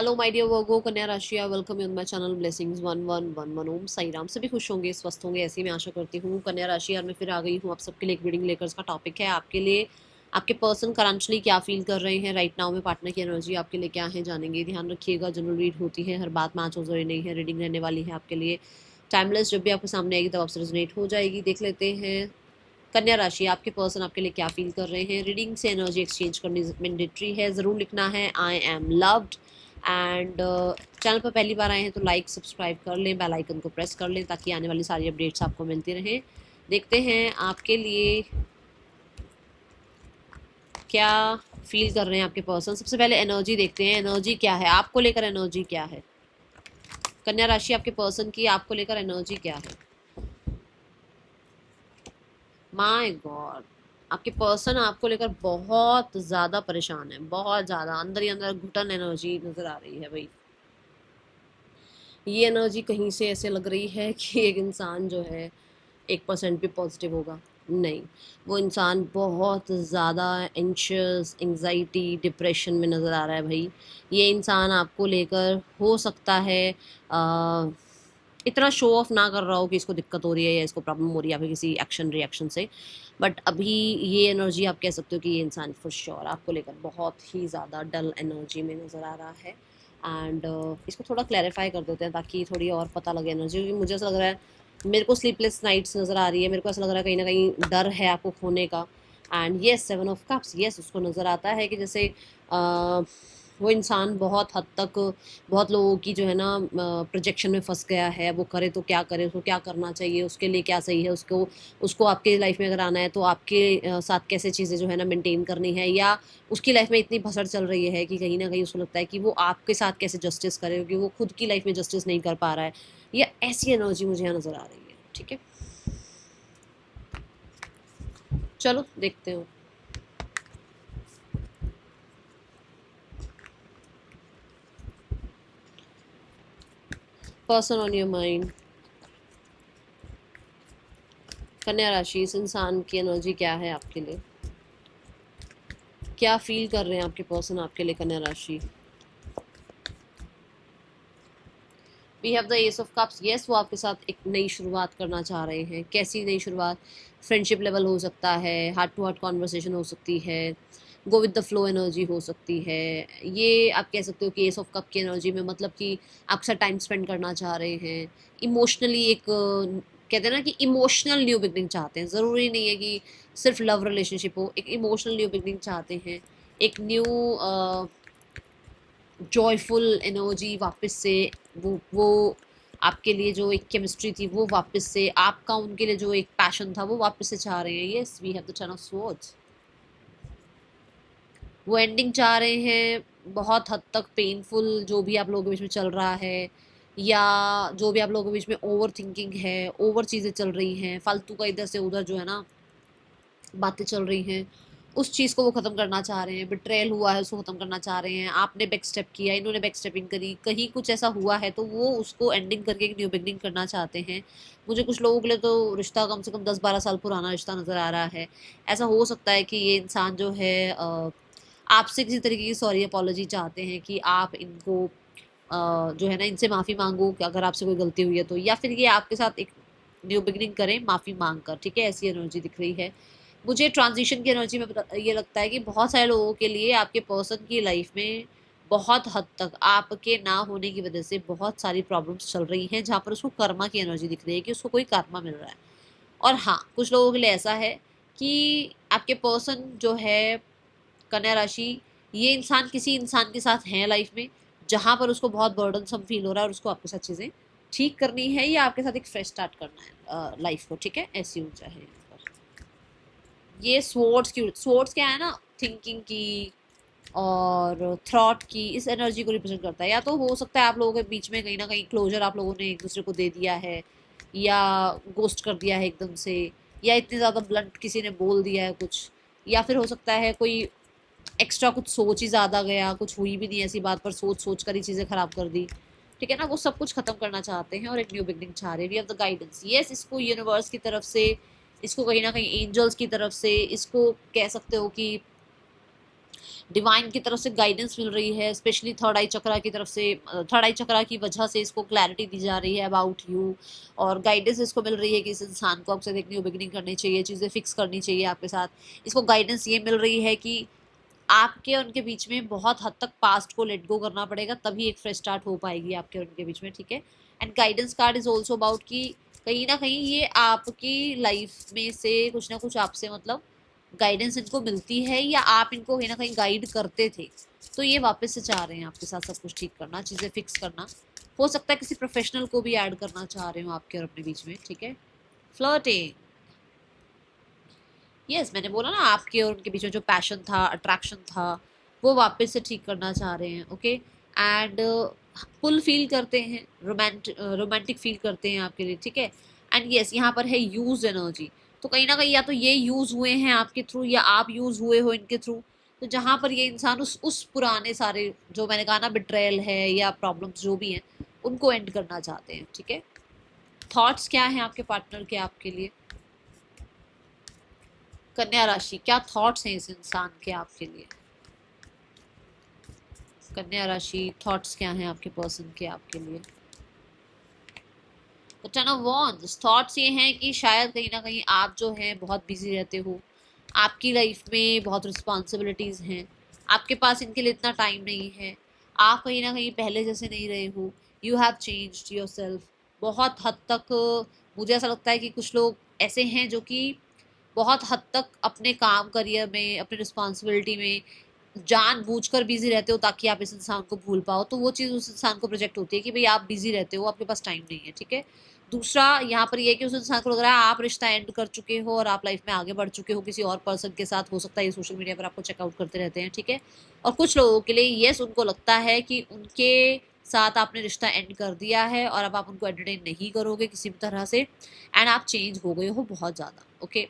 Hello my dear वर्गो, कन्या राशि, welcome you on my channel blessings 1111 ओम साई राम। सभी खुश होंगे, स्वस्थ होंगे, ऐसी मैं आशा करती हूँ। कन्या राशि और मैं फिर आ गई हूँ आप सबके लिए एक रीडिंग लेकर। इसका टॉपिक है आपके लिए आपके पर्सन करंटली क्या फील कर रहे हैं राइट नाउ में। पार्टनर की एनर्जी आपके लिए क्या है जानेंगे। ध्यान रखिएगा, जनरल रीड होती है, हर बात मैच हो जरूरी नहीं है। रीडिंग रहने वाली है आपके लिए टाइमलेस। जब भी आपके सामने आएगी तब आपसे रेजोनेट हो जाएगी। देख लेते हैं कन्या राशि, आपके पर्सन आपके लिए क्या फील कर रहे हैं। रीडिंग से एनर्जी एक्सचेंज करनी मैंडेटरी है, ज़रूर लिखना है I am loved. And channel पर पहली बार आए हैं तो लाइक सब्सक्राइब कर लें, बेल आइकन को प्रेस कर लें ताकि आने वाली सारी अपडेट्स आपको मिलती रहें। देखते हैं आपके लिए क्या फील कर रहे हैं आपके पर्सन। सबसे पहले एनर्जी देखते हैं, एनर्जी क्या है आपको लेकर, एनर्जी क्या है कन्या राशि, आपके पर्सन की आपको लेकर एनर्जी क्या है। माय गॉड, आपके पर्सन आपको लेकर बहुत ज़्यादा परेशान है, बहुत ज़्यादा अंदर ही अंदर घुटन एनर्जी नज़र आ रही है भाई। ये एनर्जी कहीं से ऐसे लग रही है कि एक इंसान जो है 1% भी पॉजिटिव होगा नहीं। वो इंसान बहुत ज़्यादा एंशियस, एंग्जाइटी, डिप्रेशन में नज़र आ रहा है भाई। ये इंसान आपको लेकर हो सकता है इतना शो ऑफ ना कर रहा हो कि इसको दिक्कत हो रही है या इसको प्रॉब्लम हो रही है या फिर किसी एक्शन रिएक्शन से। बट अभी ये एनर्जी आप कह सकते हो कि ये इंसान फॉर श्योर आपको लेकर बहुत ही ज़्यादा डल एनर्जी में नज़र आ रहा है। एंड इसको थोड़ा क्लैरिफाई कर देते हैं ताकि थोड़ी और पता लगे एनर्जी, क्योंकि मुझे ऐसा लग रहा है, मेरे को स्लीपलेस नाइट्स नज़र आ रही है, मेरे को ऐसा लग रहा है कहीं ना कहीं डर है आपको खोने का। And yes, 7 of cups, yes, उसको नज़र आता है कि जैसे वो इंसान बहुत हद तक बहुत लोगों की जो है ना प्रोजेक्शन में फंस गया है। वो करे तो क्या करे, उसको क्या करना चाहिए, उसके लिए क्या सही है, उसको उसको आपके लाइफ में अगर आना है तो आपके साथ कैसे चीज़ें जो है ना मेंटेन करनी है, या उसकी लाइफ में इतनी भसड़ चल रही है कि कहीं ना कहीं उसको लगता है कि वो आपके साथ कैसे जस्टिस करे क्योंकि वो खुद की लाइफ में जस्टिस नहीं कर पा रहा है। या ऐसी एनर्जी मुझे यहाँ नज़र आ रही है। ठीक है, चलो देखते हो। पर्सन ऑन योर माइंड, कन्या राशि, इस इंसान की एनर्जी क्या है आपके लिए, क्या फील कर रहे हैं आपके पर्सन आपके लिए कन्या राशि। We have the ace of cups, yes, वो आपके साथ एक नई शुरुआत करना चाह रहे हैं। कैसी नई शुरुआत, फ्रेंडशिप लेवल हो सकता है, हार्ट टू हार्ट कॉन्वर्सेशन हो सकती है, go with the flow energy हो सकती है। ये आप कह सकते हो कि एस ऑफ कप की एनर्जी में मतलब कि आपके साथ टाइम स्पेंड करना चाह रहे हैं। इमोशनली एक कहते हैं ना कि इमोशनल न्यू बिगनिंग चाहते हैं। ज़रूरी नहीं है कि सिर्फ लव रिलेशनशिप हो, एक इमोशनल न्यू बिगनिंग चाहते हैं। एक न्यू जॉयफुल एनर्जी वापस से, वो आपके लिए जो एक केमिस्ट्री थी वो वापस से, आपका उनके लिए जो एक पैशन था वो वापस से चाह रहे हैं। Yes, we have the ten of swords, वो एंडिंग चाह रहे हैं। बहुत हद तक पेनफुल जो भी आप लोगों के बीच में चल रहा है, या जो भी आप लोगों के बीच में ओवर थिंकिंग है, ओवर चीज़ें चल रही हैं, फालतू का इधर से उधर जो है ना बातें चल रही हैं, उस चीज़ को वो ख़त्म करना चाह रहे हैं। बिट्रेयल हुआ है उसको ख़त्म करना चाह रहे हैं। आपने बैक स्टेप किया, इन्होंने बैक स्टेपिंग करी, कहीं कुछ ऐसा हुआ है तो वो उसको एंडिंग करके एक न्यू बिगनिंग करना चाहते हैं। मुझे कुछ लोगों के लिए तो रिश्ता कम से कम 10-12 साल पुराना रिश्ता नज़र आ रहा है। ऐसा हो सकता है कि ये इंसान जो है आपसे किसी तरीके की सॉरी अपॉलॉजी चाहते हैं कि आप इनको जो है ना इनसे माफ़ी मांगो कि अगर आपसे कोई गलती हुई है तो, या फिर ये आपके साथ एक न्यू बिगनिंग करें माफ़ी मांग कर। ठीक है, ऐसी एनर्जी दिख रही है मुझे। ट्रांजिशन की एनर्जी में ये लगता है कि बहुत सारे लोगों के लिए आपके पर्सन की लाइफ में बहुत हद तक आपके ना होने की वजह से बहुत सारी प्रॉब्लम्स चल रही हैं, जहाँ पर उसको कर्मा की एनर्जी दिख रही है कि उसको कोई कर्मा मिल रहा है। और हाँ, कुछ लोगों के लिए ऐसा है कि आपके पर्सन जो है कन्या राशि, ये इंसान किसी इंसान के साथ है लाइफ में जहाँ पर उसको बहुत बर्डन सम फील हो रहा है और उसको आपके साथ चीज़ें ठीक करनी है या आपके साथ एक फ्रेश स्टार्ट करना है लाइफ को। ठीक है, ऐसी ऊर्जा है यहाँ पर। ये स्वॉर्ड्स क्या है ना, थिंकिंग की और थॉट की, इस एनर्जी को रिप्रेजेंट करता है। या तो हो सकता है आप लोगों के बीच में कहीं ना कहीं क्लोजर आप लोगों ने एक दूसरे को दे दिया है, या गोस्ट कर दिया है एकदम से, या इतनी ज़्यादा ब्लंट किसी ने बोल दिया है कुछ, या फिर हो सकता है कोई एक्स्ट्रा कुछ सोच ही ज़्यादा गया, कुछ हुई भी नहीं ऐसी बात पर सोच सोच कर ही चीज़ें खराब कर दी। ठीक है ना, वो सब कुछ खत्म करना चाहते हैं और एक न्यू बिगनिंग चाह रहे हैं। We have the guidance, yes, इसको यूनिवर्स की तरफ से, इसको कहीं ना कहीं एंजल्स की तरफ से, इसको कह सकते हो कि डिवाइन की तरफ से गाइडेंस मिल रही है, स्पेशली थर्ड आई चक्रा की तरफ से। थर्ड आई चक्रा की वजह से इसको क्लैरिटी दी जा रही है अबाउट यू, और गाइडेंस इसको मिल रही है कि इस इंसान को आपसे देखनी बिगिनिंग करनी चाहिए, चीज़ें फिक्स करनी चाहिए आपके साथ। इसको गाइडेंस ये मिल रही है कि आपके और उनके बीच में बहुत हद तक पास्ट को लेट गो करना पड़ेगा, तभी एक फ्रेश स्टार्ट हो पाएगी आपके और उनके बीच में, ठीक है। And guidance card is also about कि कहीं ना कहीं ये आपकी लाइफ में से कुछ ना कुछ आपसे मतलब गाइडेंस इनको मिलती है, या आप इनको कहीं ना कहीं गाइड करते थे, तो ये वापस से चाह रहे हैं आपके साथ सब कुछ ठीक करना, चीज़ें फिक्स करना। हो सकता है किसी प्रोफेशनल को भी ऐड करना चाह रहे हो आपके और अपने बीच में, ठीक है। फ्लर्टिंग, यस मैंने बोला ना, आपके और उनके बीच में जो पैशन था, अट्रैक्शन था, वो वापस से ठीक करना चाह रहे हैं, ओके। एंड पुल फील करते हैं, रोमांटिक फील करते हैं आपके लिए, ठीक है। एंड यस यहाँ पर है यूज एनर्जी, तो कहीं ना कहीं या तो ये यूज हुए हैं आपके थ्रू, या आप यूज हुए हो इनके थ्रू। तो जहाँ पर ये इंसान उस पुराने सारे जो मैंने कहा ना, बिट्रेयल है या प्रॉब्लम्स जो भी हैं, उनको एंड करना चाहते हैं, ठीक है। थॉट्स क्या हैं आपके पार्टनर के आपके लिए? कन्या राशि, क्या थॉट्स हैं इस इंसान के आपके लिए? कन्या राशि, थॉट्स क्या हैं आपके पर्सन के आपके लिए? तो टेन ऑफ वॉन्ड्स, थॉट्स ये हैं कि शायद कहीं ना कहीं आप जो हैं बहुत बिजी रहते हो, आपकी लाइफ में बहुत रिस्पॉन्सिबिलिटीज़ हैं, आपके पास इनके लिए इतना टाइम नहीं है, आप कहीं ना कहीं पहले जैसे नहीं रहे हो, you have changed your self बहुत हद तक। मुझे ऐसा लगता है कि कुछ लोग ऐसे हैं जो कि बहुत हद तक अपने काम, करियर में, अपनी रिस्पॉन्सिबिलिटी में जानबूझकर बिजी रहते हो ताकि आप इस इंसान को भूल पाओ, तो वो चीज़ उस इंसान को प्रोजेक्ट होती है कि भाई आप बिजी रहते हो, आपके पास टाइम नहीं है, ठीक है। दूसरा यहाँ पर ये कि उस इंसान को लग रहा है आप रिश्ता एंड कर चुके हो और आप लाइफ में आगे बढ़ चुके हो किसी और पर्सन के साथ, हो सकता है ये सोशल मीडिया पर आपको चेकआउट करते रहते हैं, ठीक है। और कुछ लोगों के लिए यस, उनको लगता है कि उनके साथ आपने रिश्ता एंड कर दिया है और अब आप उनको एंटरटेन नहीं करोगे किसी भी तरह से, एंड आप चेंज हो गए हो बहुत ज़्यादा, ओके।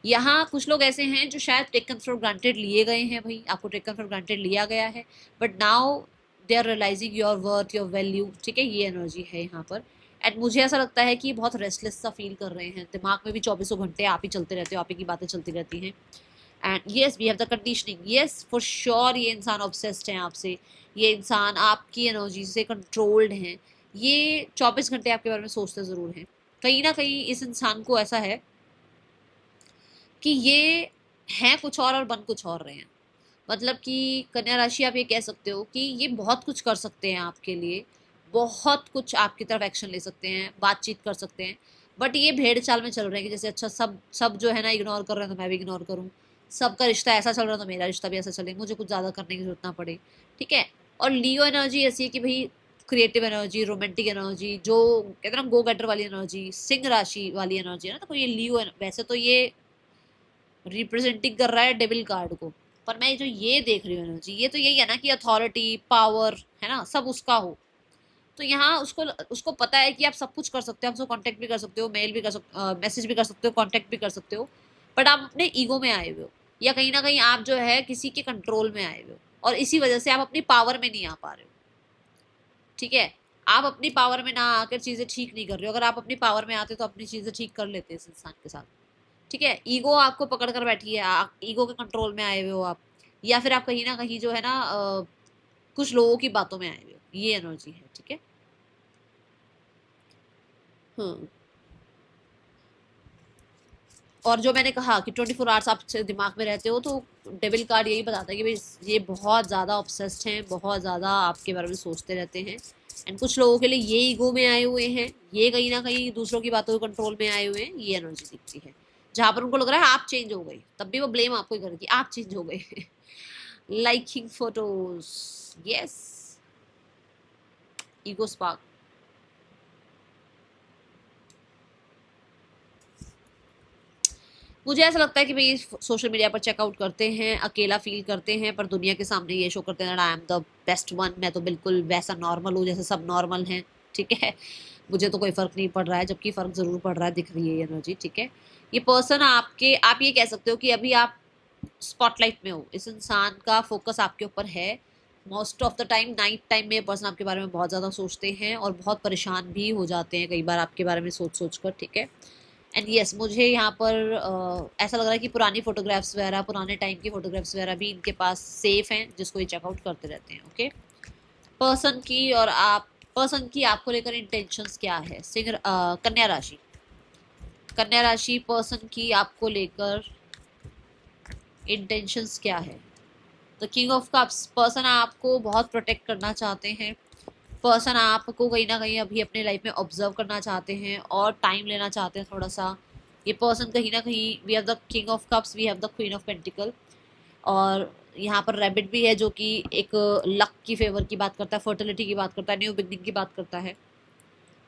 यहाँ कुछ लोग ऐसे हैं जो शायद टेकन फॉर ग्रांटेड लिए गए हैं, भाई आपको टेकन फॉर ग्रांटेड लिया गया है, but now they are realising your worth, your value, ठीक है। ये एनर्जी है यहाँ पर। एंड मुझे ऐसा लगता है कि बहुत रेस्टलेस सा फील कर रहे हैं, दिमाग में भी 24 घंटे आप ही चलते रहते हो, आप ही की बातें चलती रहती हैं। And yes we have the conditioning, yes for sure ये इंसान ऑब्सेस्ड है आपसे, ये इंसान आपकी एनर्जी से कंट्रोल्ड हैं, ये 24 घंटे आपके बारे में सोचते ज़रूर हैं। कहीं ना कहीं इस इंसान को ऐसा है कि ये हैं कुछ और बन कुछ और रहे हैं। मतलब कि कन्या राशि, आप ये कह सकते हो कि ये बहुत कुछ कर सकते हैं आपके लिए, बहुत कुछ आपकी तरफ एक्शन ले सकते हैं, बातचीत कर सकते हैं, बट ये भेड़ चाल में चल रहे हैं कि जैसे अच्छा सब सब जो है ना इग्नोर कर रहे हैं तो मैं भी इग्नोर करूँ, सबका रिश्ता ऐसा चल रहा है तो मेरा रिश्ता भी ऐसा चले, मुझे कुछ ज़्यादा करने की जरूरत ना पड़े, ठीक है। और लियो एनर्जी ऐसी है कि भाई क्रिएटिव एनर्जी, रोमांटिक एनर्जी, जो कहते हैं ना गो गेटर वाली एनर्जी, सिंह राशि वाली एनर्जी है ना, तो ये लियो वैसे तो ये रिप्रेजेंटिंग कर रहा है डेविल कार्ड को, पर मैं जो ये देख रही हूँ एनर्जी, ये तो यही है ना कि अथॉरिटी, पावर है ना, सब उसका हो। तो यहाँ उसको उसको पता है कि आप सब कुछ कर सकते हो, आप उसको कांटेक्ट भी कर सकते हो, मेल भी कर सकते, मैसेज भी कर सकते हो, कांटेक्ट भी कर सकते हो, बट आप अपने ईगो में आए हुए हो, या कहीं ना कहीं आप जो है किसी के कंट्रोल में आए हुए हो, और इसी वजह से आप अपनी पावर में नहीं आ पा रहे हो, ठीक है। आप अपनी पावर में ना आकर चीज़ें ठीक नहीं कर रहे हो, अगर आप अपनी पावर में आते तो अपनी चीज़ें ठीक कर लेते इस इंसान के साथ, ठीक है। ईगो आपको पकड़ कर बैठी है, ईगो के कंट्रोल में आए हुए हो आप, या फिर आप कहीं ना कहीं जो है ना कुछ लोगों की बातों में आए हुए हो, ये एनर्जी है, ठीक है। हाँ, और जो मैंने कहा कि 24 आवर्स आप दिमाग में रहते हो, तो डेविल कार्ड यही बताता है कि भाई ये बहुत ज़्यादा ऑब्सेस्ड हैं, बहुत ज़्यादा आपके बारे में सोचते रहते हैं। एंड कुछ लोगों के लिए ये ईगो में आए हुए हैं, ये कहीं ना कहीं दूसरों की बातों के कंट्रोल में आए हुए हैं, ये एनर्जी दिखती है। जहाँ पर उनको लग रहा है आप चेंज हो गए, तब भी वो ब्लेम आपको ही करेगी, आप चेंज हो गए। Liking photos, yes, ego spark. मुझे ऐसा लगता है कि भाई सोशल मीडिया पर चेकआउट करते हैं, अकेला फील करते हैं, पर दुनिया के सामने ये शो करते हैं I am the best one, मैं तो बिल्कुल वैसा नॉर्मल हूँ जैसे सब नॉर्मल हैं, ठीक है। मुझे तो कोई फ़र्क नहीं पड़ रहा है, जबकि फ़र्क ज़रूर पड़ रहा है, दिख रही है ये एनर्जी, ठीक है। ये पर्सन आपके, आप ये कह सकते हो कि अभी आप स्पॉटलाइट में हो, इस इंसान का फोकस आपके ऊपर है। Most of the time night time में ये पर्सन आपके बारे में बहुत ज़्यादा सोचते हैं और बहुत परेशान भी हो जाते हैं कई बार आपके बारे में सोच सोच कर, ठीक है। एंड यस मुझे यहाँ पर ऐसा लग रहा है कि पुरानी फोटोग्राफ्स वगैरह, पुराने टाइम की फोटोग्राफ्स वगैरह भी इनके पास सेफ हैं, जिसको ये चेकआउट करते रहते हैं। ओके, पर्सन की और आप पर्सन की आपको लेकर इंटेंशंस क्या है? सिंह कन्या राशि, कन्या राशि पर्सन की आपको लेकर इंटेंशंस क्या है? तो किंग ऑफ कप्स, पर्सन आपको बहुत प्रोटेक्ट करना चाहते हैं, पर्सन आपको कहीं ना कहीं अभी अपने लाइफ में ऑब्जर्व करना चाहते हैं और टाइम लेना चाहते हैं थोड़ा सा। ये पर्सन कहीं ना कहीं, we have the king of cups, we have the queen of pentacle, और यहाँ पर रैबिट भी है जो कि एक लक की फेवर की बात करता है, फर्टिलिटी की बात करता है, न्यू बिगनिंग की बात करता है।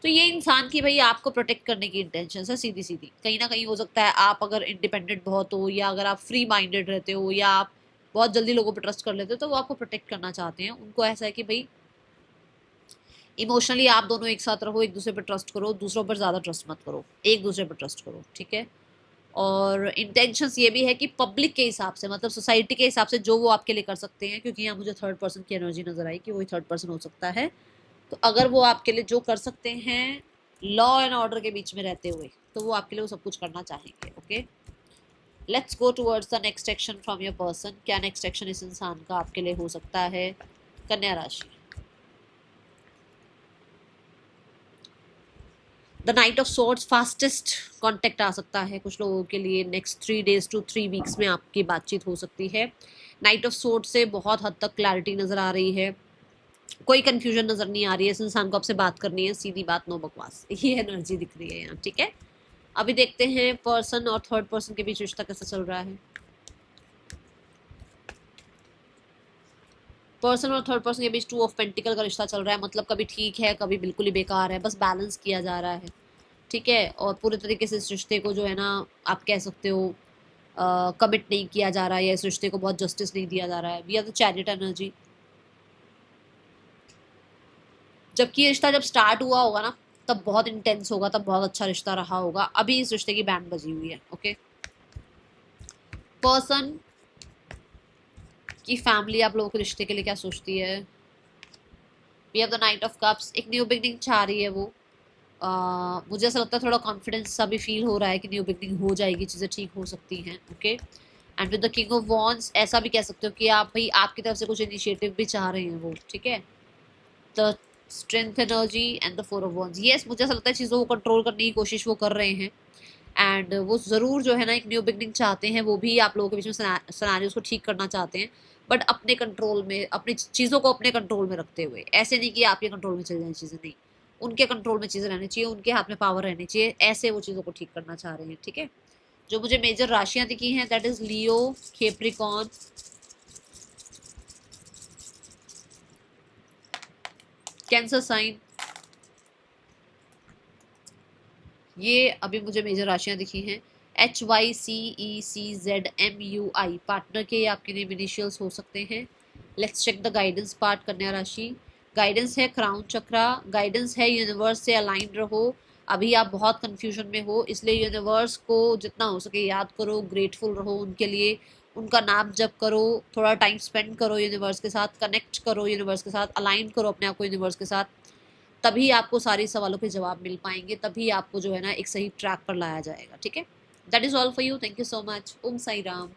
तो ये इंसान की भाई आपको प्रोटेक्ट करने की इंटेंशन है सीधी सीधी। कहीं ना कहीं हो सकता है आप अगर इंडिपेंडेंट बहुत हो, या अगर आप फ्री माइंडेड रहते हो, या आप बहुत जल्दी लोगों पर ट्रस्ट कर लेते हो, तो वो आपको प्रोटेक्ट करना चाहते हैं। उनको ऐसा है कि भाई इमोशनली आप दोनों एक साथ रहो, एक दूसरे पर ट्रस्ट करो, दूसरों पर ज़्यादा ट्रस्ट मत करो, एक दूसरे पर ट्रस्ट करो, ठीक है। और इंटेंशंस ये भी है कि पब्लिक के हिसाब से, मतलब सोसाइटी के हिसाब से जो वो आपके लिए कर सकते हैं, क्योंकि यहाँ मुझे थर्ड पर्सन की एनर्जी नजर आई कि वही थर्ड पर्सन हो सकता है। तो अगर वो आपके लिए जो कर सकते हैं लॉ एंड ऑर्डर के बीच में रहते हुए, तो वो आपके लिए वो सब कुछ करना चाहेंगे। Okay, let's go towards the next action from your person. क्या नेक्स्ट एक्शन इस इंसान का आपके लिए हो सकता है? कन्या राशि, the knight of swords, fastest contact आ सकता है कुछ लोगों के लिए। नेक्स्ट 3 days to 3 weeks में आपकी बातचीत हो सकती है। नाइट ऑफ सोर्ड से बहुत हद तक क्लैरिटी नजर आ रही है, कोई कंफ्यूजन नजर नहीं आ रही है। इस इंसान को आपसे बात करनी है, सीधी बात, नो बकवास, ये एनर्जी दिख रही है यहाँ, ठीक है। अभी देखते हैं पर्सन और थर्ड पर्सन के बीच रिश्ता कैसा चल रहा है। पर्सन और थर्ड पर्सन के बीच 2 of पेंटिकल का रिश्ता चल रहा है, मतलब कभी ठीक है कभी बिल्कुल ही बेकार है, बस बैलेंस किया जा रहा है, ठीक है। और पूरे तरीके से इस रिश्ते को जो है ना, आप कह सकते हो कमिट नहीं किया जा रहा है, या इस रिश्ते को बहुत जस्टिस नहीं दिया जा रहा है। We are the chariot energy. जबकि ये रिश्ता जब स्टार्ट हुआ होगा ना, तब बहुत इंटेंस होगा, तब बहुत अच्छा रिश्ता रहा होगा। अभी इस रिश्ते की बैंड बजी हुई है। ओके, पर्सन की फैमिली आप लोगों के रिश्ते के लिए क्या सोचती है? We have the knight of cups, एक न्यू बिगनिंग चाह रही है वो। मुझे ऐसा लगता है थोड़ा कॉन्फिडेंस सा भी फील हो रहा है कि न्यू बिगनिंग हो जाएगी, चीज़ें ठीक हो सकती हैं। Okay, and with the king of wands, ऐसा भी कह सकते हो कि आप भाई आपकी तरफ से कुछ इनिशिएटिव भी चाह रहे हैं वो, ठीक है। The strength energy and the 4 of wands, yes मुझे ऐसा लगता है चीज़ों को कंट्रोल करने की कोशिश वो कर रहे हैं, एंड वो ज़रूर जो है ना एक न्यू बिगनिंग चाहते हैं। वो भी आप लोगों के बीच में सिनेरियोस को ठीक करना चाहते हैं, बट अपने कंट्रोल में, अपनी चीज़ों को अपने कंट्रोल में रखते हुए। ऐसे नहीं कि आपके कंट्रोल में चल जाए चीज़ें, नहीं, उनके कंट्रोल में चीज़ें रहनी चाहिए, उनके हाथ में पावर रहनी चाहिए, ऐसे वो चीज़ों को ठीक करना चाह रहे हैं, ठीक है। जो मुझे मेजर राशियां दिखी हैं, that is Leo, Capricorn, Cancer sign, ये अभी मुझे मेजर राशियां दिखी हैं। HYCECZMUI, पार्टनर के आपके नेम इनिशियल्स हो सकते हैं। Let's check the guidance part. कन्या राशि, गाइडेंस है क्राउन चक्रा, गाइडेंस है यूनिवर्स से अलाइन रहो। अभी आप बहुत कंफ्यूजन में हो, इसलिए यूनिवर्स को जितना हो सके याद करो, ग्रेटफुल रहो उनके लिए, उनका नाम जप करो, थोड़ा टाइम स्पेंड करो यूनिवर्स के साथ, कनेक्ट करो यूनिवर्स के साथ, अलाइन करो अपने आप को यूनिवर्स के साथ। तभी आपको सारी सवालों के जवाब मिल पाएंगे, तभी आपको जो है ना एक सही ट्रैक पर लाया जाएगा, ठीक है। That is all for you, thank you so much. Om Sai Ram.